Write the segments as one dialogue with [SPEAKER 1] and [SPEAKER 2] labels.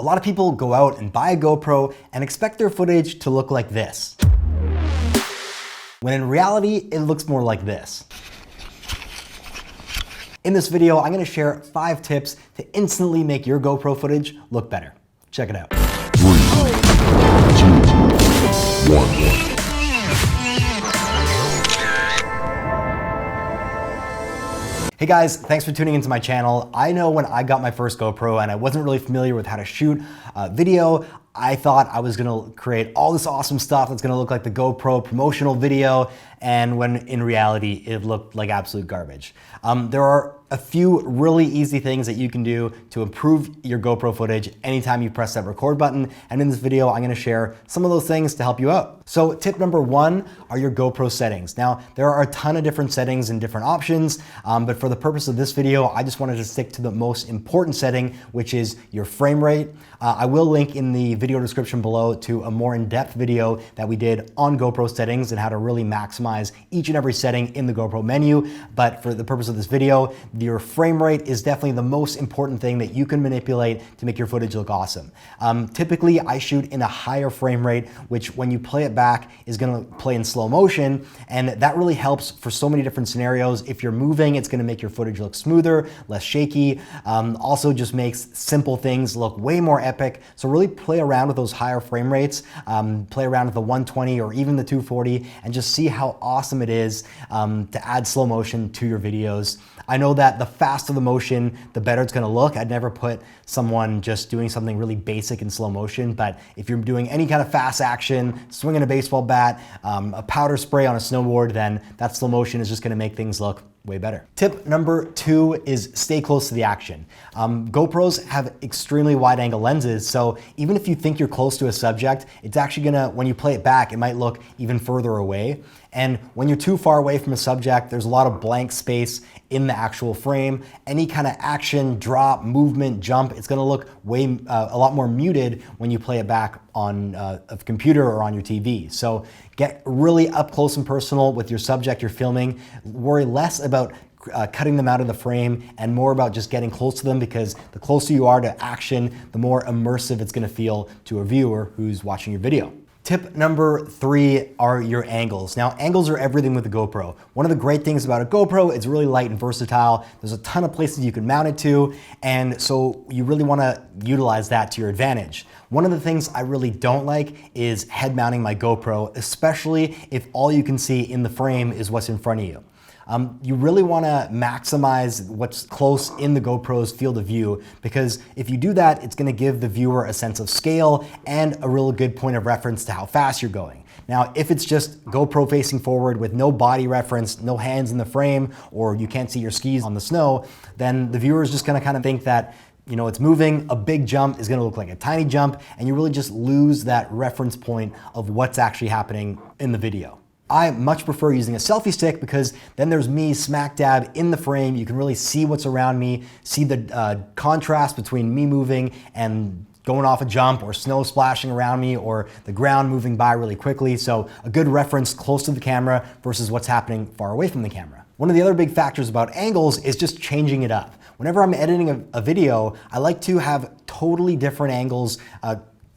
[SPEAKER 1] lot of people go out and buy a GoPro and expect their footage to look like this, when in reality, it looks more like this. In this video, I'm gonna share 5 tips to instantly make your GoPro footage look better. Check it out.
[SPEAKER 2] 3, 2, 1.
[SPEAKER 1] Hey guys, thanks for tuning into my channel. I know when I got my first GoPro and I wasn't really familiar with how to shoot video, I thought I was gonna create all this awesome stuff that's gonna look like the GoPro promotional video, and when in reality, it looked like absolute garbage. There are a few really easy things that you can do to improve your GoPro footage anytime you press that record button, and in this video, I'm gonna share some of those things to help you out. So tip number 1 are your GoPro settings. Now, there are a ton of different settings and different options, but for the purpose of this video, I just wanted to stick to the most important setting, which is your frame rate. I will link in the video description below to a more in-depth video that we did on GoPro settings and how to really maximize each and every setting in the GoPro menu. But for the purpose of this video, your frame rate is definitely the most important thing that you can manipulate to make your footage look awesome. Typically, I shoot in a higher frame rate, which when you play it back is gonna play in slow motion, and that really helps for so many different scenarios. If you're moving, it's gonna make your footage look smoother, less shaky. Also just makes simple things look way more epic. So really play around with those higher frame rates, play around with the 120 or even the 240, and just see how awesome it is to add slow motion to your videos. I know that the faster the motion, the better it's gonna look. I'd never put someone just doing something really basic in slow motion, but if you're doing any kind of fast action, swinging a baseball bat, a powder spray on a snowboard, then that slow motion is just gonna make things look way better. Tip number 2 is stay close to the action. GoPros have extremely wide angle lenses, so even if you think you're close to a subject, it's actually gonna, when you play it back, it might look even further away. And when you're too far away from a subject, there's a lot of blank space in the actual frame. Any kind of action, drop, movement, jump, it's gonna look a lot more muted when you play it back on a computer or on your TV. So get really up close and personal with your subject you're filming. Worry less about cutting them out of the frame and more about just getting close to them, because the closer you are to action, the more immersive it's gonna feel to a viewer who's watching your video. Tip number 3 are your angles. Now, angles are everything with the GoPro. One of the great things about a GoPro, it's really light and versatile. There's a ton of places you can mount it to, and so you really wanna utilize that to your advantage. One of the things I really don't like is head mounting my GoPro, especially if all you can see in the frame is what's in front of you. You really wanna maximize what's close in the GoPro's field of view, because if you do that, it's gonna give the viewer a sense of scale and a real good point of reference to how fast you're going. Now, if it's just GoPro facing forward with no body reference, no hands in the frame, or you can't see your skis on the snow, then the viewer is just gonna kind of think that, you know, it's moving, a big jump is gonna look like a tiny jump, and you really just lose that reference point of what's actually happening in the video. I much prefer using a selfie stick, because then there's me smack dab in the frame. You can really see what's around me, see the contrast between me moving and going off a jump, or snow splashing around me, or the ground moving by really quickly. So a good reference close to the camera versus what's happening far away from the camera. One of the other big factors about angles is just changing it up. Whenever I'm editing a video, I like to have totally different angles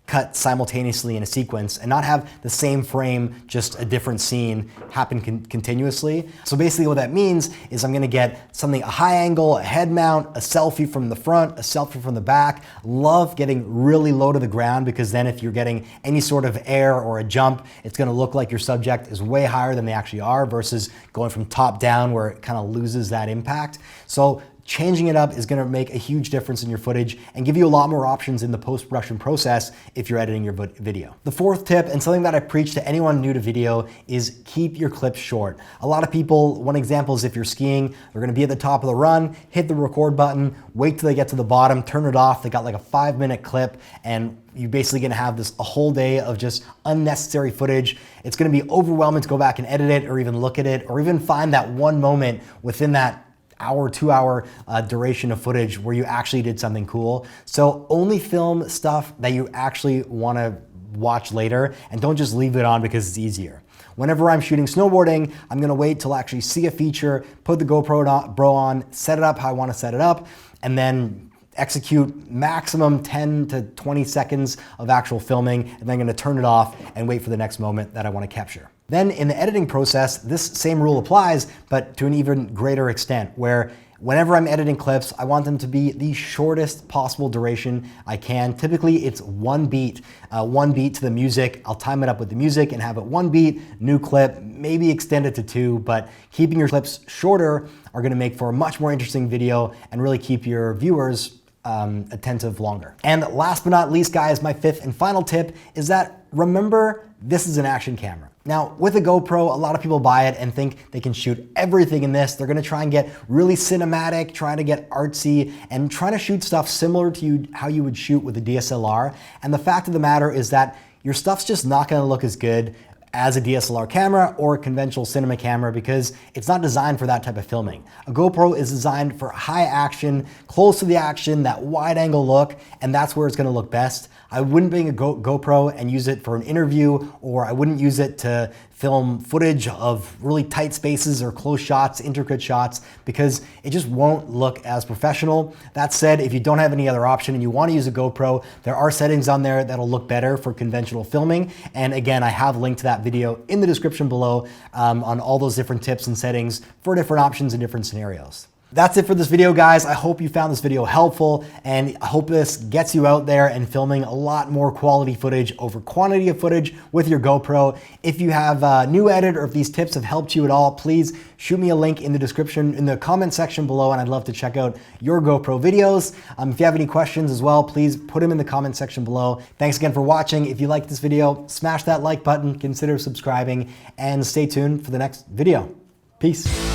[SPEAKER 1] cut simultaneously in a sequence and not have the same frame, just a different scene happen continuously. So basically what that means is I'm gonna get something, a high angle, a head mount, a selfie from the front, a selfie from the back. Love getting really low to the ground, because then if you're getting any sort of air or a jump, it's gonna look like your subject is way higher than they actually are, versus going from top down where it kind of loses that impact. So changing it up is gonna make a huge difference in your footage and give you a lot more options in the post-production process if you're editing your video. The 4th tip, and something that I preach to anyone new to video, is keep your clips short. A lot of people, one example is if you're skiing, they're gonna be at the top of the run, hit the record button, wait till they get to the bottom, turn it off, they got like a 5-minute clip, and you're basically gonna have a whole day of just unnecessary footage. It's gonna be overwhelming to go back and edit it, or even look at it, or even find that one moment within that hour, 2-hour duration of footage where you actually did something cool. So only film stuff that you actually wanna watch later, and don't just leave it on because it's easier. Whenever I'm shooting snowboarding, I'm gonna wait till I actually see a feature, put the GoPro on, set it up how I wanna set it up, and then execute maximum 10 to 20 seconds of actual filming, and then I'm gonna turn it off and wait for the next moment that I wanna capture. Then in the editing process, this same rule applies, but to an even greater extent, where whenever I'm editing clips, I want them to be the shortest possible duration I can. Typically, it's one beat to the music. I'll time it up with the music and have it one beat, new clip, maybe extend it to two, but keeping your clips shorter are gonna make for a much more interesting video and really keep your viewers attentive longer. And last but not least, guys, my fifth and final tip is that remember, this is an action camera. Now, with a GoPro, a lot of people buy it and think they can shoot everything in this. They're gonna try and get really cinematic, trying to get artsy, and trying to shoot stuff similar to how you would shoot with a DSLR. And the fact of the matter is that your stuff's just not gonna look as good as a DSLR camera or a conventional cinema camera because it's not designed for that type of filming. A GoPro is designed for high action, close to the action, that wide angle look, and that's where it's gonna look best. I wouldn't bring a GoPro and use it for an interview, or I wouldn't use it to film footage of really tight spaces or close shots, intricate shots, because it just won't look as professional. That said, if you don't have any other option and you want to use a GoPro, there are settings on there that'll look better for conventional filming. And again, I have linked to that video in the description below on all those different tips and settings for different options in different scenarios. That's it for this video, guys. I hope you found this video helpful, and I hope this gets you out there and filming a lot more quality footage over quantity of footage with your GoPro. If you have a new edit or if these tips have helped you at all, please shoot me a link in the description, in the comment section below, and I'd love to check out your GoPro videos. If you have any questions as well, please put them in the comment section below. Thanks again for watching. If you liked this video, smash that like button, consider subscribing, and stay tuned for the next video. Peace.